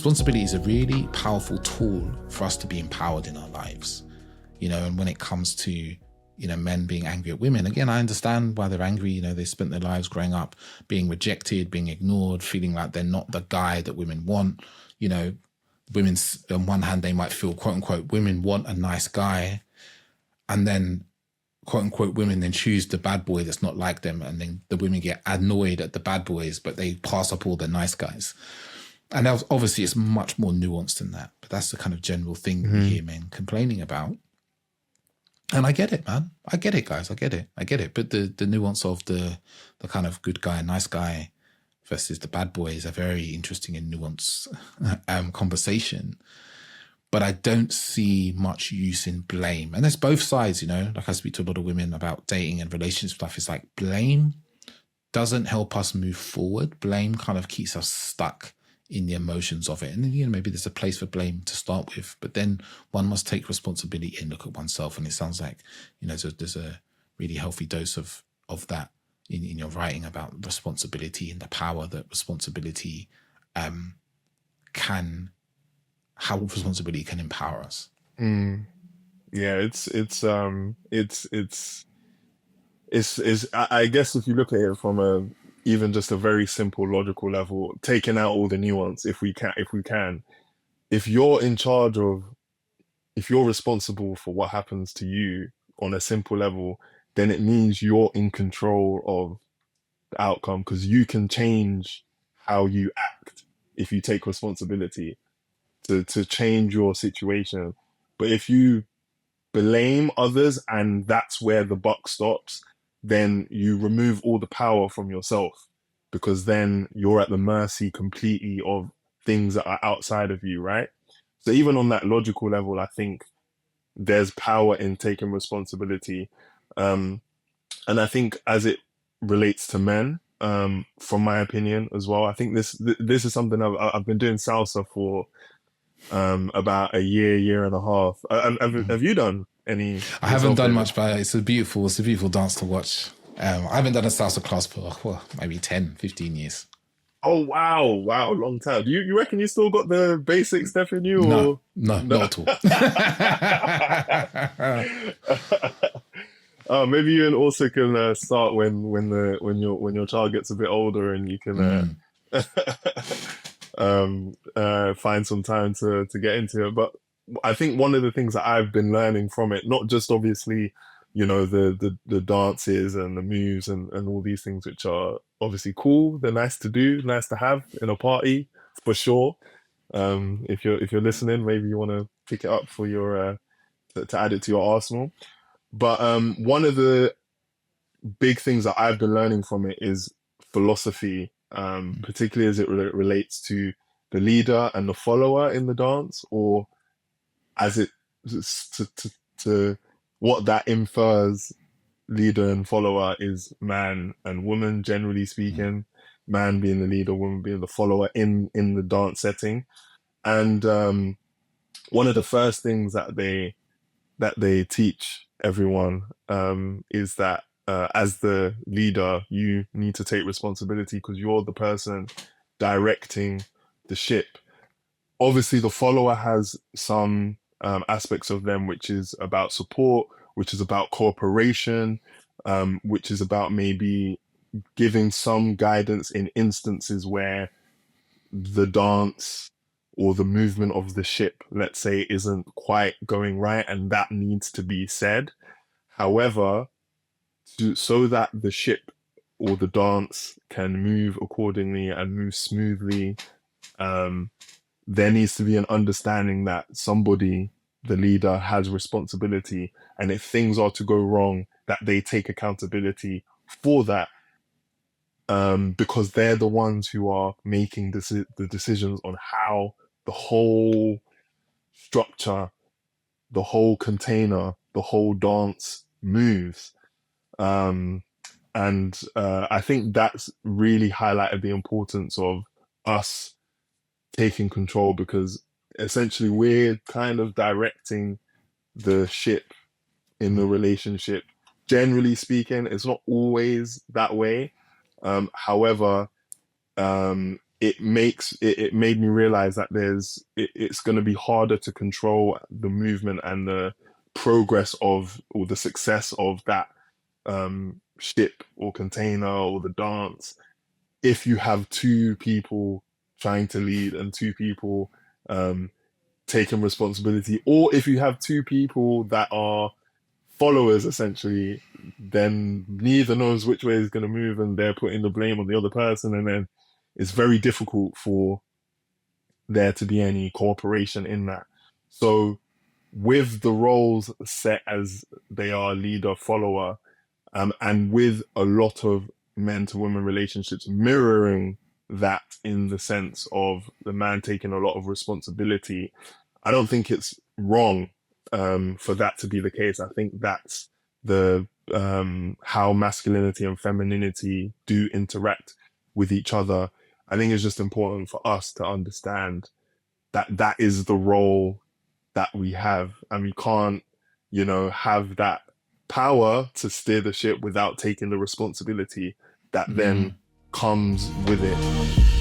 responsibility is a really powerful tool for us to be empowered in our lives, you know. And when it comes to, you know, men being angry at women, again, I understand why they're angry. You know, they spent their lives growing up being rejected, being ignored, feeling like they're not the guy that women want. You know, women's, on one hand, they might feel, quote unquote, women want a nice guy, and then quote unquote women then choose the bad boy that's not like them, and then the women get annoyed at the bad boys, but they pass up all the nice guys. And obviously it's much more nuanced than that, but that's the kind of general thing we hear men complaining about. And I get it, man. I get it, guys. I get it. But the nuance of the kind of good guy, nice guy versus the bad boy is a very interesting and nuanced conversation. But I don't see much use in blame. And there's both sides, you know. Like, I speak to a lot of women about dating and relationship stuff. It's like, blame doesn't help us move forward. Blame kind of keeps us stuck in the emotions of it. And then, you know, maybe there's a place for blame to start with, but then one must take responsibility and look at oneself. And it sounds like, you know, there's a really healthy dose of that in your writing about responsibility and the power that responsibility how responsibility can empower us. Yeah, it's I guess if you look at it from even just a very simple logical level, taking out all the nuance, if you're in charge of, if you're responsible for what happens to you on a simple level, then it means you're in control of the outcome, because you can change how you act if you take responsibility to change your situation. But if you blame others and that's where the buck stops, then you remove all the power from yourself, because then you're at the mercy completely of things that are outside of you, right? So even on that logical level, I think there's power in taking responsibility. And I think as it relates to men, from my opinion as well, I think this is something I've been doing salsa for about a year and a half. Have you done any? I haven't done much, but it's a beautiful dance to watch. I haven't done a salsa class for maybe 10, 15 years. Oh, wow, long time. Do you reckon you still got the basic stuff in you? No, not at all. Maybe you and also can start when your child gets a bit older, and you can find some time to get into it. But I think one of the things that I've been learning from it, not just obviously, you know, the dances and the moves and all these things, which are obviously cool, they're nice to do, nice to have in a party for sure. If you're listening, maybe you want to pick it up for your to add it to your arsenal. But one of the big things that I've been learning from it is philosophy, particularly as it relates to the leader and the follower in the dance, or as it to what that infers. Leader and follower is man and woman, generally speaking. Man being the leader, woman being the follower in the dance setting. And one of the first things that they teach everyone is that as the leader, you need to take responsibility, because you're the person directing the ship. Obviously, the follower has some aspects of them which is about support, which is about cooperation, which is about maybe giving some guidance in instances where the dance or the movement of the ship, let's say, isn't quite going right, and that needs to be said. However, so that the ship or the dance can move accordingly and move smoothly, there needs to be an understanding that somebody, the leader, has responsibility, and if things are to go wrong, that they take accountability for that, because they're the ones who are making the decisions on how the whole structure, the whole container, the whole dance moves. And I think that's really highlighted the importance of us taking control, because essentially we're kind of directing the ship in the relationship. Generally speaking, it's not always that way. However, it made me realize that it's going to be harder to control the movement and the progress of, or the success of that ship or container or the dance, if you have two people trying to lead and two people um, taking responsibility, or if you have two people that are followers essentially, then neither knows which way is going to move and they're putting the blame on the other person. And then it's very difficult for there to be any cooperation in that. So, with the roles set as they are leader, follower, and with a lot of men to women relationships mirroring that in the sense of the man taking a lot of responsibility, I don't think it's wrong for that to be the case. I think that's the how masculinity and femininity do interact with each other. I think it's just important for us to understand that that is the role that we have, and we can't, have that power to steer the ship without taking the responsibility that then comes with it.